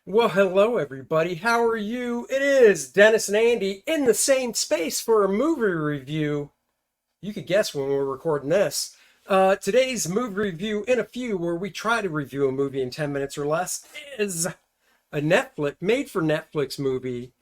Well, hello everybody. How are you? It is Dennis and Andy in the same space for a movie review. You could guess when we're recording this. Today's movie review in a few, where we try to review a movie in 10 minutes or less, is a made for Netflix movie,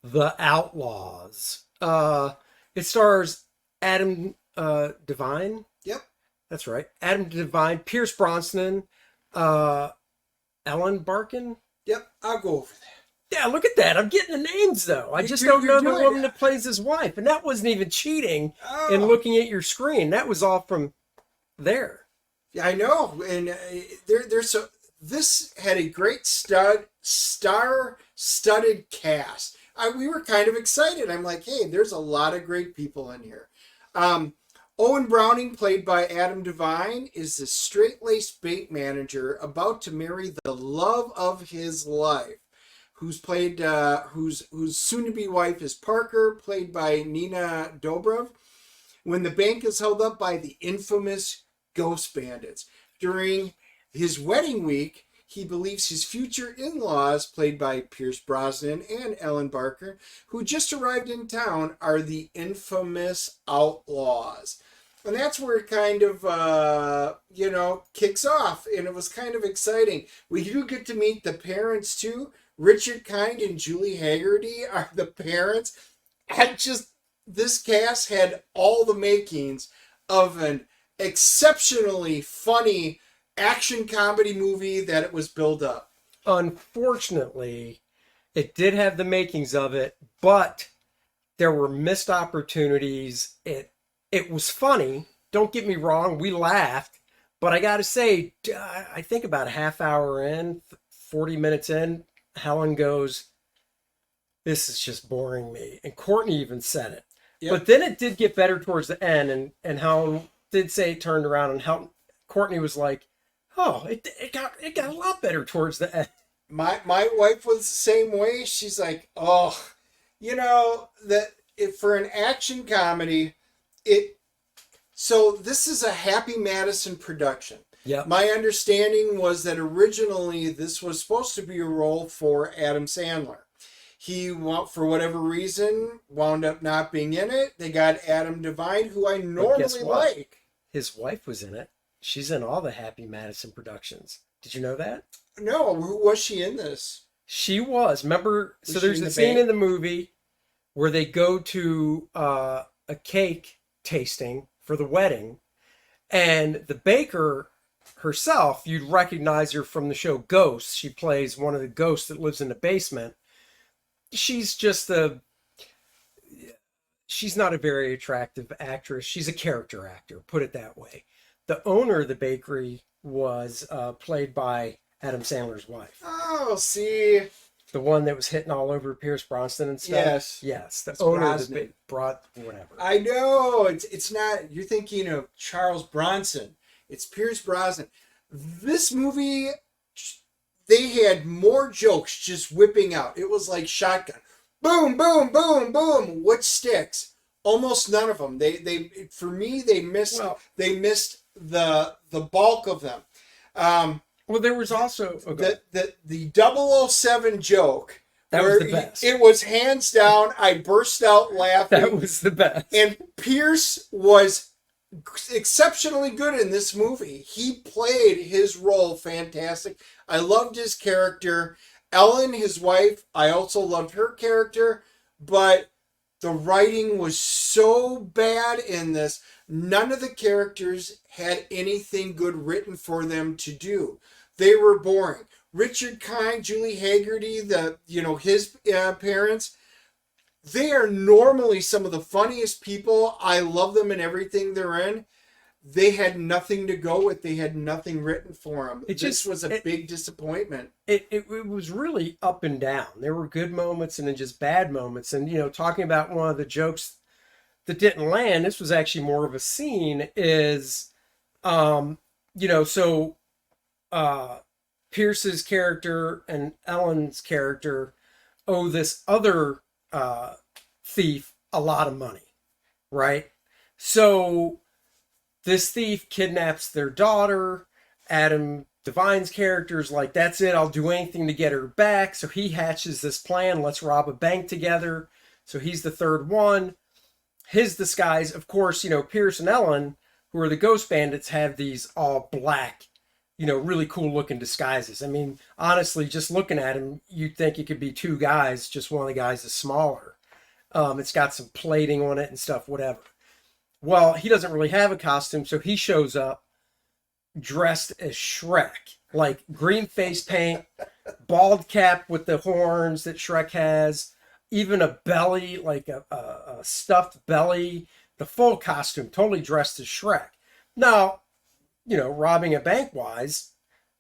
The Outlaws. It stars Adam Devine. Yep. That's right. Adam Devine, Pierce Brosnan, uh, Ellen Barkin. Yep. I'll go over that. Yeah, look at that. I'm getting the names though. I just don't know the woman that plays his wife. And that wasn't even cheating in looking at your screen. That was all from there. Yeah, I know. And this had a great star-studded cast. We were kind of excited. I'm like, hey, there's a lot of great people in here. Owen Browning, played by Adam Devine, is the straight-laced bank manager about to marry the love of his life, whose soon-to-be wife is Parker, played by Nina Dobrev, when the bank is held up by the infamous Ghost Bandits. During his wedding week, he believes his future in-laws, played by Pierce Brosnan and Ellen Barkin, who just arrived in town, are the infamous Outlaws. And that's where it kind of, kicks off. And it was kind of exciting. We do get to meet the parents, too. Richard Kind and Julie Hagerty are the parents. This cast had all the makings of an exceptionally funny action comedy movie that it was built up. Unfortunately, it did have the makings of it, but there were missed opportunities. It was funny. Don't get me wrong. We laughed, but I got to say, I think about a half hour in, 40 minutes in, Helen goes, "This is just boring me." And Courtney even said it. Yep. But then it did get better towards the end, and Helen did say it turned around, and Courtney was like, "Oh, it got a lot better towards the end." My wife was the same way. She's like, "Oh, for an action comedy, So this is a Happy Madison production. Yeah. My understanding was that originally this was supposed to be a role for Adam Sandler. He, for whatever reason, wound up not being in it. They got Adam Devine, who I normally like. His wife was in it. She's in all the Happy Madison productions. Did you know that? No. Who was she in this? She was. Remember, so there's a scene in the movie where they go to a cake tasting for the wedding, and the baker herself, you'd recognize her from the show Ghosts. She plays one of the ghosts that lives in the basement. She's not a very attractive actress. She's a character actor, put it that way. The owner of the bakery was played by Adam Sandler's wife. Oh, see. The one that was hitting all over Pierce Brosnan and stuff? Yes. The owner of the whatever. I know. It's not, you're thinking of Charles Bronson. It's Pierce Brosnan. This movie, they had more jokes just whipping out. It was like shotgun. Boom, boom, boom, boom. What sticks? Almost none of them. For me, they missed the bulk of them. Well, there was also the 007 joke. That was the best. It was hands down. I burst out laughing. That was the best. And Pierce was exceptionally good in this movie. He played his role fantastic. I loved his character. Ellen, his wife, I also loved her character, but the writing was so bad in this. None of the characters had anything good written for them to do. They were boring. Richard Kind, Julie Hagerty, his parents, they are normally some of the funniest people. I love them in everything they're in. They had nothing to go with. They had nothing written for them. This was a big disappointment. It was really up and down. There were good moments and then just bad moments. And, talking about one of the jokes that didn't land, this was actually more of a scene, is, Pierce's character and Ellen's character owe this other thief a lot of money, right? So this thief kidnaps their daughter. Adam Devine's character's like, that's it, I'll do anything to get her back. So he hatches this plan, let's rob a bank together. So he's the third one. His disguise, of course, Pierce and Ellen, who are the Ghost Bandits, have these all black, really cool looking disguises. I mean, honestly, just looking at him, you'd think it could be two guys, just one of the guys is smaller. It's got some plating on it and stuff, whatever. Well, he doesn't really have a costume, so he shows up dressed as Shrek, like green face paint, bald cap with the horns that Shrek has, even a belly, like a stuffed belly, the full costume, totally dressed as Shrek. Now, robbing a bank wise,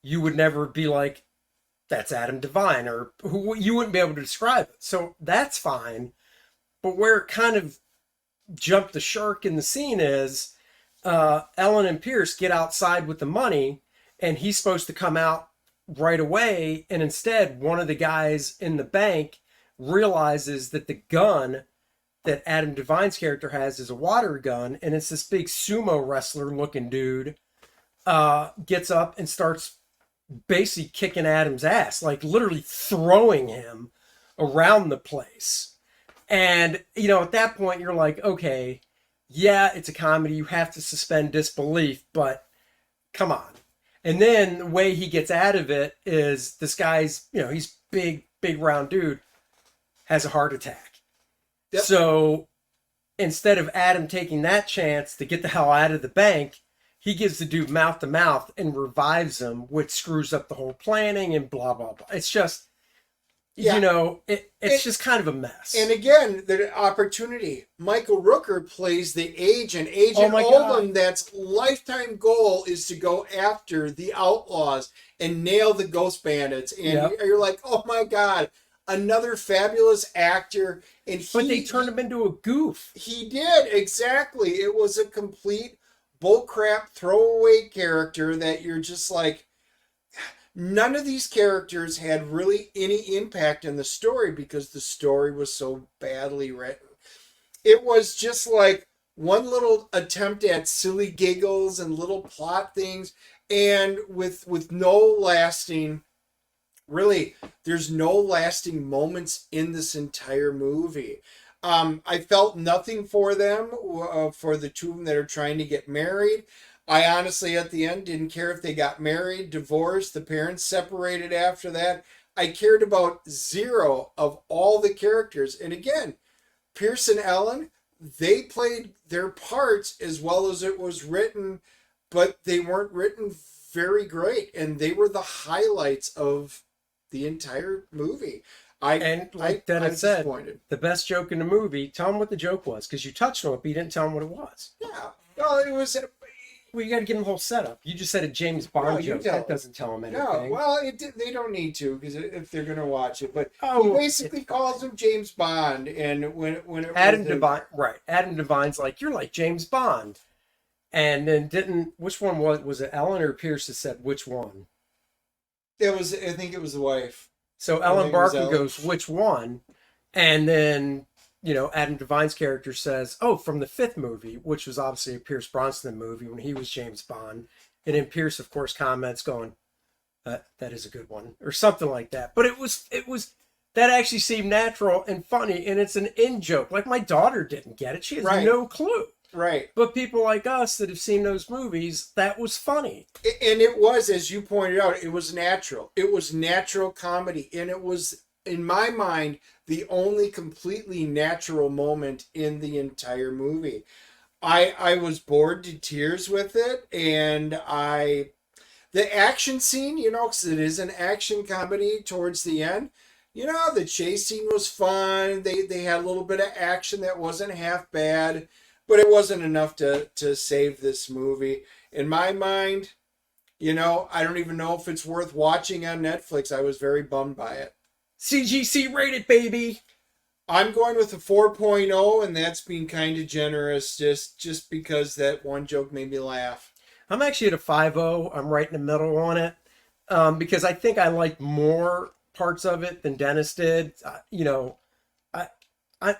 you would never be like, that's Adam Devine, or who, you wouldn't be able to describe it. So that's fine. But where it kind of jumped the shark in the scene is Ellen and Pierce get outside with the money, and he's supposed to come out right away. And instead, one of the guys in the bank realizes that the gun that Adam Devine's character has is a water gun, and it's this big sumo wrestler looking dude, gets up and starts basically kicking Adam's ass, like literally throwing him around the place. And, at that point, you're like, okay, yeah, it's a comedy. You have to suspend disbelief, but come on. And then the way he gets out of it is this guy's, he's big round dude, has a heart attack. Yep. So instead of Adam taking that chance to get the hell out of the bank, he gives the dude mouth to mouth and revives him, which screws up the whole planning and blah, blah, blah. It's just, it's just kind of a mess. And again, the opportunity. Michael Rooker plays the agent. Agent Oldham, that's lifetime goal is to go after the outlaws and nail the Ghost Bandits. And you're like, oh my God, another fabulous actor. But they turned him into a goof. He did, exactly. It was a complete bullcrap throwaway character that you're just like, none of these characters had really any impact in the story because the story was so badly written. It was just like one little attempt at silly giggles and little plot things, and with no lasting, really, there's no lasting moments in this entire movie. I felt nothing for them, for the two of them that are trying to get married. I honestly, at the end, didn't care if they got married, divorced, the parents separated after that. I cared about zero of all the characters. And again, Pierce and Ellen, they played their parts as well as it was written, but they weren't written very great. And they were the highlights of the entire movie. Like Dennis said, the best joke in the movie, tell them what the joke was, because you touched on it, but you didn't tell them what it was. Yeah. Well, it was... Well, you got to give them the whole setup. You just said a James Bond joke. That doesn't tell them anything. No, well, they don't need to, because if they're going to watch it. But he basically calls him James Bond, and when it Adam Devine, right? Adam Devine's like, you're like James Bond, and then which one was it? Ellen or Pierce that said which one? I think it was the wife. So Ellen Barkin goes, which one? And then Adam Devine's character says, oh, from the fifth movie, which was obviously a Pierce Brosnan movie when he was James Bond. And then Pierce, of course, comments going, that is a good one, or something like that. But it was that actually seemed natural and funny, and it's an in-joke. Like, my daughter didn't get it. She has no clue. Right. But people like us that have seen those movies, that was funny. And it was, as you pointed out, it was natural. It was natural comedy, and it was, in my mind, the only completely natural moment in the entire movie. I was bored to tears with it, and the action scene, because it is an action comedy towards the end, the chase scene was fun. They had a little bit of action that wasn't half bad, but it wasn't enough to save this movie. In my mind, I don't even know if it's worth watching on Netflix. I was very bummed by it. CGC rated, baby. I'm going with a 4.0, and that's being kind of generous just because that one joke made me laugh. I'm actually at a 5.0. I'm right in the middle on it because I think I liked more parts of it than Dennis did. I'm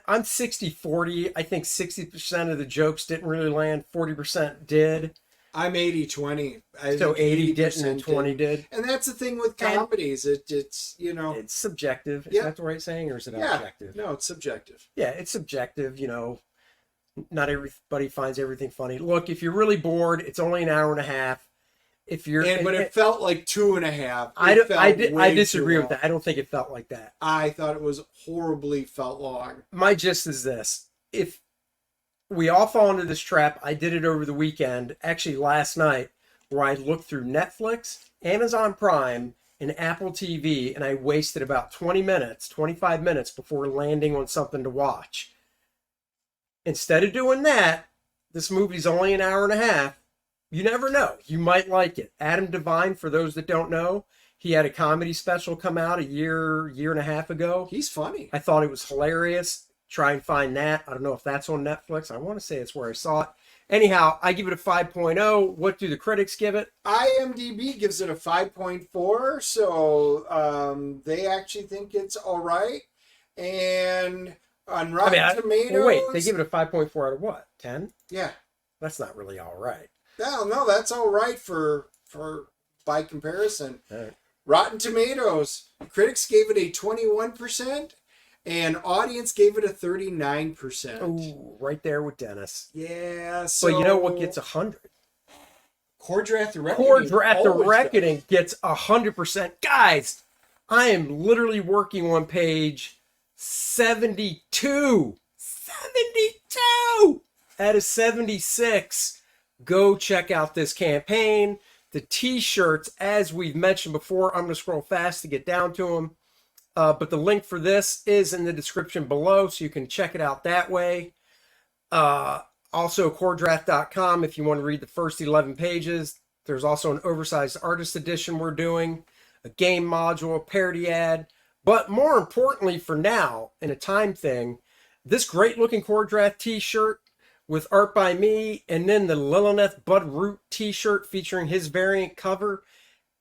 60-40. I think 60% of the jokes didn't really land. 40% did. I'm 80-20. So 80 didn't and 20 did. And that's the thing with comedies. It's, you know. It's subjective. Is that the right saying, or is it objective? No, it's subjective. Yeah, it's subjective, you know. Not everybody finds everything funny. Look, if you're really bored, it's only an hour and a half. If you're, but it felt like 2.5. I disagree with that. I don't think it felt like that. I thought it was horribly felt long. My gist is this: if we all fall into this trap, I did it over the weekend, actually last night, where I looked through Netflix, Amazon Prime, and Apple TV, and I wasted about 25 minutes before landing on something to watch. Instead of doing that, this movie's only an hour and a half. You never know. You might like it. Adam Devine, for those that don't know, he had a comedy special come out a year and a half ago. He's funny. I thought it was hilarious. Try and find that. I don't know if that's on Netflix. I want to say it's where I saw it. Anyhow, I give it a 5.0. What do the critics give it? IMDb gives it a 5.4, so they actually think it's all right. And on Rotten Tomatoes... Wait, they give it a 5.4 out of what? 10? Yeah. That's not really all right. No, that's all right for by comparison. All right. Rotten Tomatoes, critics gave it a 21%, and audience gave it a 39%. Oh, right there with Dennis. Yeah, so... But you know what gets 100? Kor-Drath the Reckoning. Kor-Drath the Reckoning gets 100%. Guys, I am literally working on page 72. 72 out of 76. Go check out this campaign. The t-shirts, as we've mentioned before, I'm going to scroll fast to get down to them. But the link for this is in the description below, so you can check it out that way. Also, Kor-Drath.com if you want to read the first 11 pages. There's also an oversized artist edition we're doing, a game module, a parody ad. But more importantly for now, in a time thing, this great-looking Kor-Drath t-shirt with art by me, and then the Lilith Bud Root t-shirt featuring his variant cover,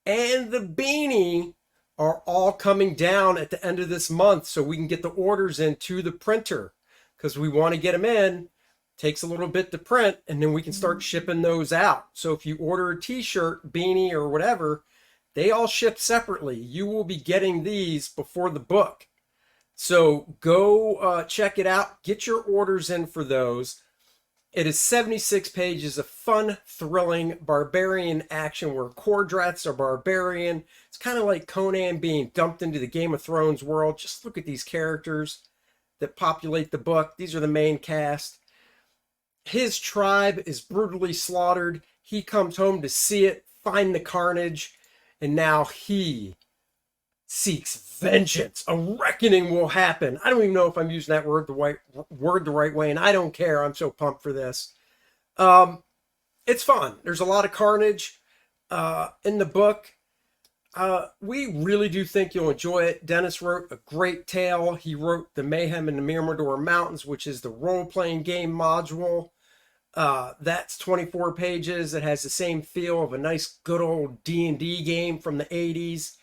and the beanie are all coming down at the end of this month so we can get the orders into the printer because we want to get them in. Takes a little bit to print, and then we can start shipping those out. So if you order a t-shirt, beanie, or whatever, they all ship separately. You will be getting these before the book. So go check it out. Get your orders in for those. It is 76 pages of fun, thrilling, barbarian action where Kor-Drath's a barbarian. It's kind of like Conan being dumped into the Game of Thrones world. Just look at these characters that populate the book. These are the main cast. His tribe is brutally slaughtered. He comes home to see it, find the carnage, and now he seeks vengeance. A reckoning will happen. I don't even know if I'm using that word the right way, and I don't care. I'm so pumped for this. It's fun. There's a lot of carnage in the book. We really do think you'll enjoy it. Dennis wrote a great tale. He wrote The Mayhem in the Mirador Mountains, which is the role-playing game module. That's 24 pages. It has the same feel of a nice good old D&D game from the 80s.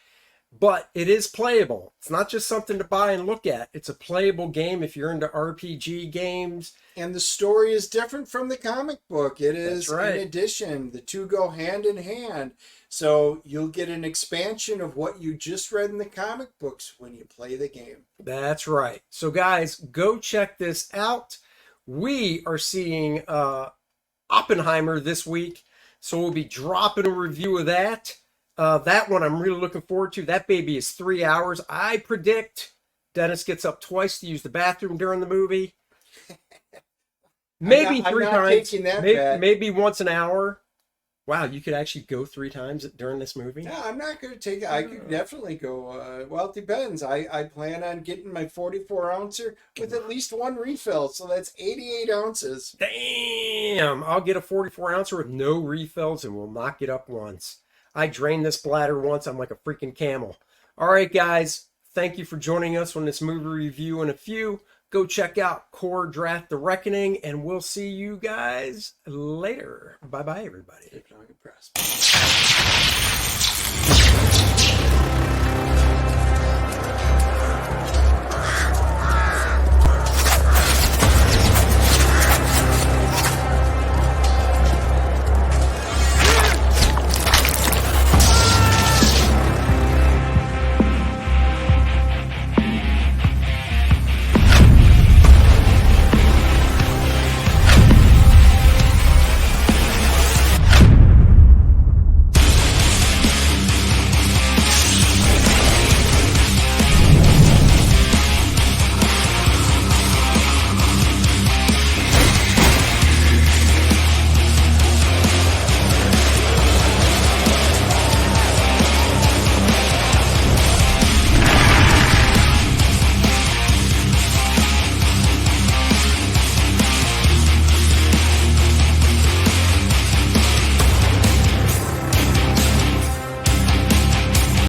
But it is playable. It's not just something to buy and look at. It's a playable game if you're into RPG games. And the story is different from the comic book. It is, That's right. In addition, the two go hand in hand. So you'll get an expansion of what you just read in the comic books when you play the game. That's right. So guys, go check this out. We are seeing Oppenheimer this week. So we'll be dropping a review of that. That one I'm really looking forward to. That baby is 3 hours. I predict Dennis gets up twice to use the bathroom during the movie. Maybe three times. Maybe once an hour. Wow, you could actually go 3 times during this movie? No, I'm not going to take it. I could definitely go. Well, it depends. I plan on getting my 44-ouncer with at least 1 refill. So that's 88 ounces. Damn! I'll get a 44-ouncer with no refills and we'll knock it up once. I drained this bladder once. I'm like a freaking camel. All right, guys. Thank you for joining us on this movie review. And a few, go check out Kor-Drath The Reckoning, and we'll see you guys later. Bye-bye, everybody.